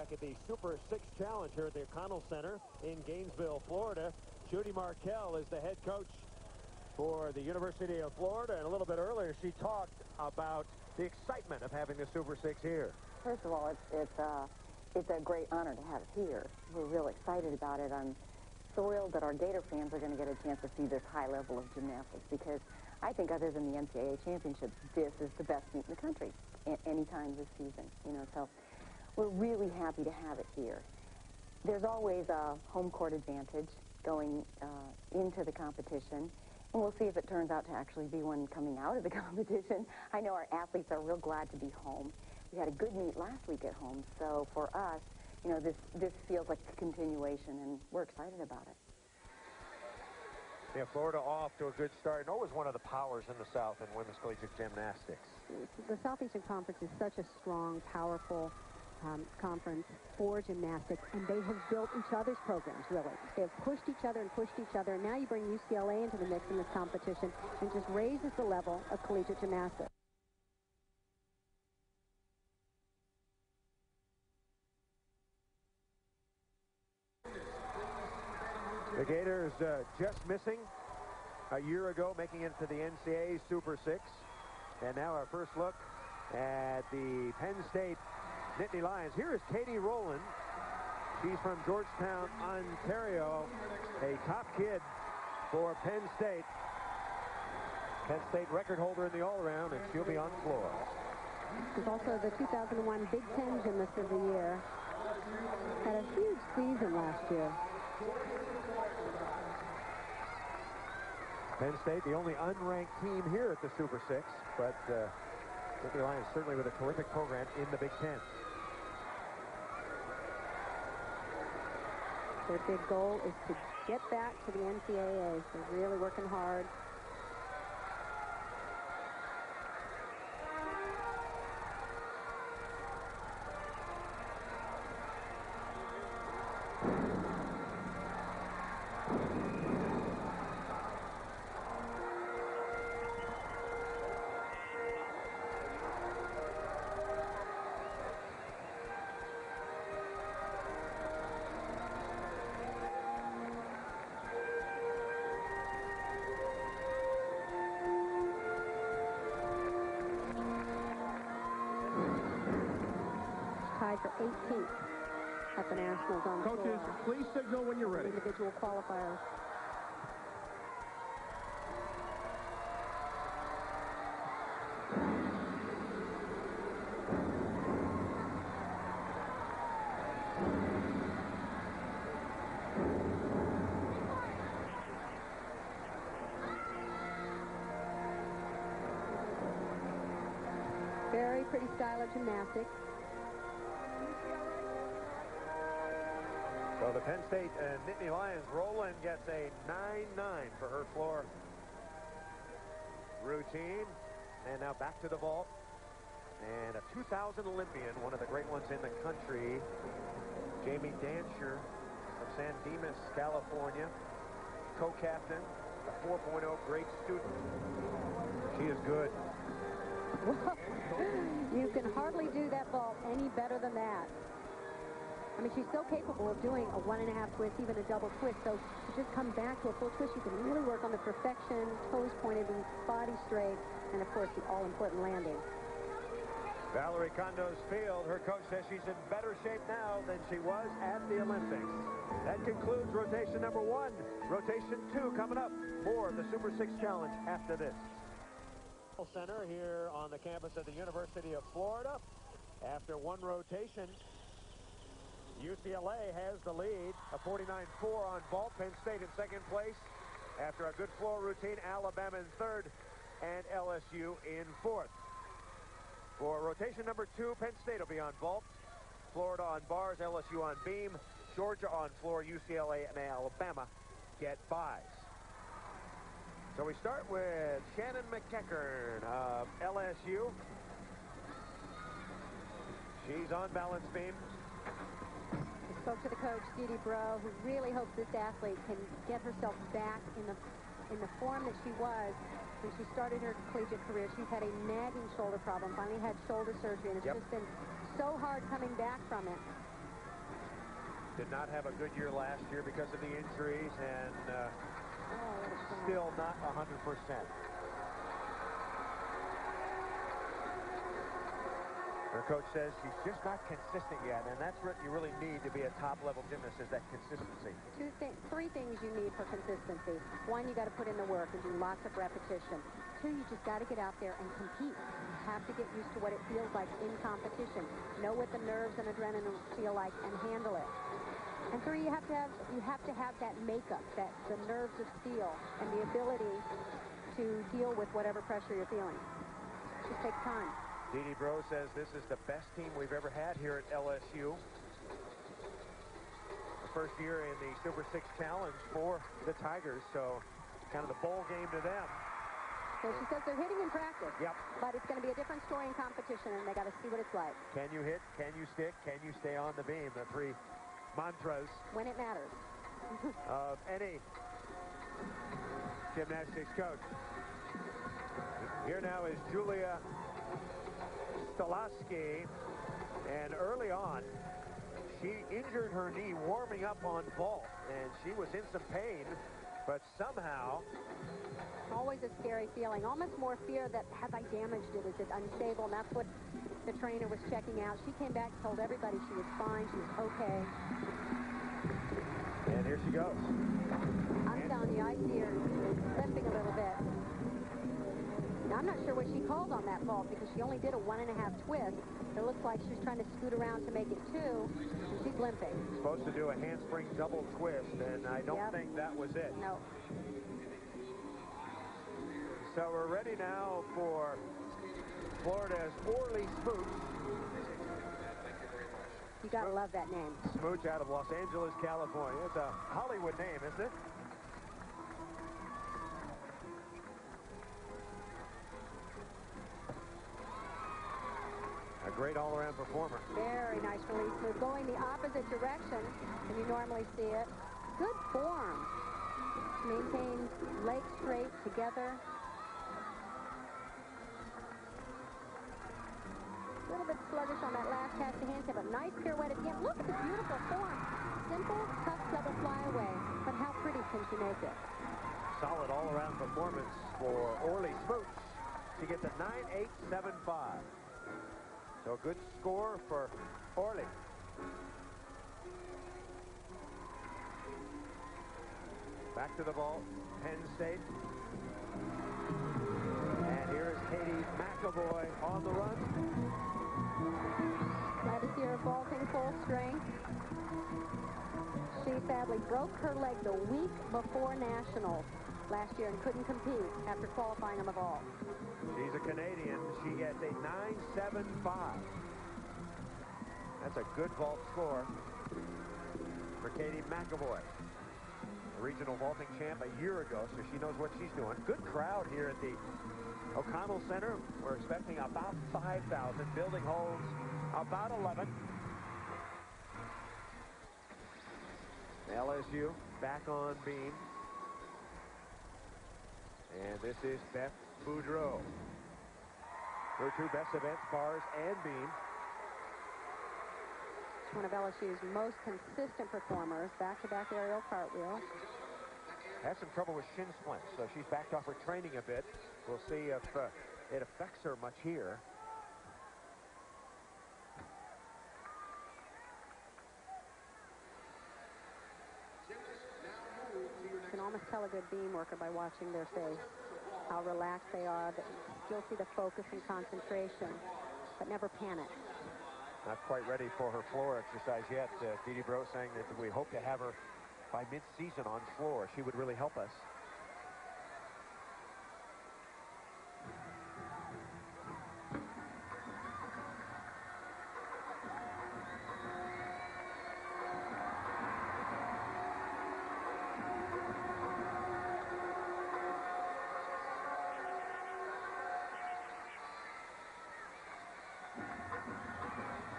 back at the Super 6 Challenge here at the O'Connell Center in Gainesville, Florida. Judy Markell is the head coach for the University of Florida, and a little bit earlier she talked about the excitement of having the Super 6 here. First of all, it's a great honor to have it here. We're real excited about it. I'm thrilled that our Gator fans are going to get a chance to see this high level of gymnastics, because I think other than the NCAA championships, this is the best meet in the country any time this season. So we're really happy to have it here. There's always a home court advantage going into the competition, and we'll see if it turns out to actually be one coming out of the competition. I know our athletes are real glad to be home. We had a good meet last week at home, so for us, this feels like a continuation, and we're excited about it. Yeah, Florida off to a good start, and always one of the powers in the South in women's collegiate gymnastics. The Southeastern Conference is such a strong, powerful conference for gymnastics, and they have built each other's programs, really. They've pushed each other, and now you bring UCLA into the mix in this competition, and just raises the level of collegiate gymnastics. The Gators just missing a year ago, making it to the NCAA Super 6. And now our first look at the Penn State Nittany Lions. Here is Katie Rowland. She's from Georgetown, Ontario, a top kid for Penn State. Penn State record holder in the all-around, and she'll be on the floor. She's also the 2001 Big Ten Gymnast of the Year. Had a huge season last year. Penn State, the only unranked team here at the Super 6, but Nittany Lions certainly with a terrific program in the Big Ten. Their big goal is to get back to the NCAA. They're really working hard. Tied for 18th at the Nationals on Coaches, floor. please signal when you're ready. Individual qualifiers. Very pretty style of gymnastics. So the Penn State Nittany Lions, Rowland gets a 9-9 for her floor routine. And now back to the vault. And a 2000 Olympian, one of the great ones in the country, Jamie Dancher from San Dimas, California, co-captain, a 4.0 grade student. She is good. You can hardly do that vault any better than that. I mean, she's so capable of doing a 1.5 twist, even a double twist. So to just come back to a full twist, you can really work on the perfection, toes pointed and body straight, and of course the all-important landing. Valerie Condos Field, her coach says she's in better shape now than she was at the Olympics. That concludes rotation number 1. Rotation 2 coming up. More of the Super 6 Challenge after this. Center here on the campus of the University of Florida. After one rotation, UCLA has the lead, a 49-4 on vault. Penn State in second place. After a good floor routine, Alabama in third and LSU in fourth. For rotation number 2, Penn State will be on vault, Florida on bars, LSU on beam, Georgia on floor, UCLA and Alabama get buys. So we start with Shannon McEachern of LSU. She's on balance beam. We spoke to the coach, Dee Bro, who really hopes this athlete can get herself back in the form that she was when she started her collegiate career. She's had a nagging shoulder problem, finally had shoulder surgery, and it's just been so hard coming back from it. Did not have a good year last year because of the injuries, and still not 100%. Her coach says she's just not consistent yet, and that's what you really need to be a top-level gymnast, is that consistency. Three things you need for consistency. One, you got to put in the work and do lots of repetition. Two, you just got to get out there and compete. You have to get used to what it feels like in competition. Know what the nerves and adrenaline feel like and handle it. And three, you have to have that makeup, that the nerves of steel, and the ability to deal with whatever pressure you're feeling. It just takes time. Dee Dee Breaux says this is the best team we've ever had here at LSU. The first year in the Super 6 Challenge for the Tigers, so kind of the bowl game to them. So she says they're hitting in practice. Yep. But it's going to be a different story in competition, and they got to see what it's like. Can you hit? Can you stick? Can you stay on the beam? The three mantras. When it matters. Of any gymnastics coach. Here now is Julia Stolarski, and early on she injured her knee warming up on vault, and she was in some pain, but somehow... Always a scary feeling, almost more fear that have I damaged it, is it unstable, and that's what the trainer was checking out. She came back and told everybody she was fine, she was okay. And here she goes. I'm telling you, I see her limping a little bit. Now, I'm not sure what she called on that vault because she only did a 1.5 twist. It looks like she's trying to scoot around to make it 2, and she's limping. Supposed to do a handspring double twist, and I don't think that was it. No. So we're ready now for Florida's Orly Smooch. You gotta love that name. Smooch out of Los Angeles, California. It's a Hollywood name, isn't it? A great all-around performer. Very nice release move. Going the opposite direction than you normally see it. Good form. Maintains legs straight together. A little bit sluggish on that last cast of handstand, but nice pirouette at the end. Look at the beautiful form. Simple, tough double flyaway, but how pretty can she make it? Solid all-around performance for Orly Smooch. She gets a 9.875. So a good score for Orly. Back to the vault, Penn State. And here is Katie McAvoy on the run. Glad to see her vaulting full strength. She sadly broke her leg the week before Nationals last year and couldn't compete after qualifying on the vault. She's a Canadian. She gets a 9.75. That's a good vault score for Katie McAvoy. A regional vaulting champ a year ago, so she knows what she's doing. Good crowd here at the O'Connell Center. We're expecting about 5,000. Building holds about 11. LSU back on beam. And this is Beth Boudreau. Her two best events, bars and beam. She's one of LSU's most consistent performers. Back-to-back aerial cartwheel. Had some trouble with shin splints, so she's backed off her training a bit. We'll see if it affects her much here. You can almost tell a good beam worker by watching their face. How relaxed they are, but still see the focus and concentration, but never panic. Not quite ready for her floor exercise yet. Dee Dee Breaux saying that we hope to have her by mid-season on floor. She would really help us.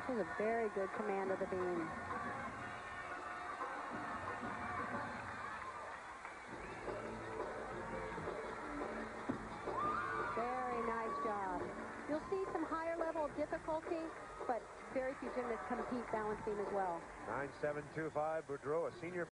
She has a very good command of the beam. Very nice job. You'll see some higher level of difficulty but very few gymnasts compete balance beam as well. 9.725, Boudreau, a senior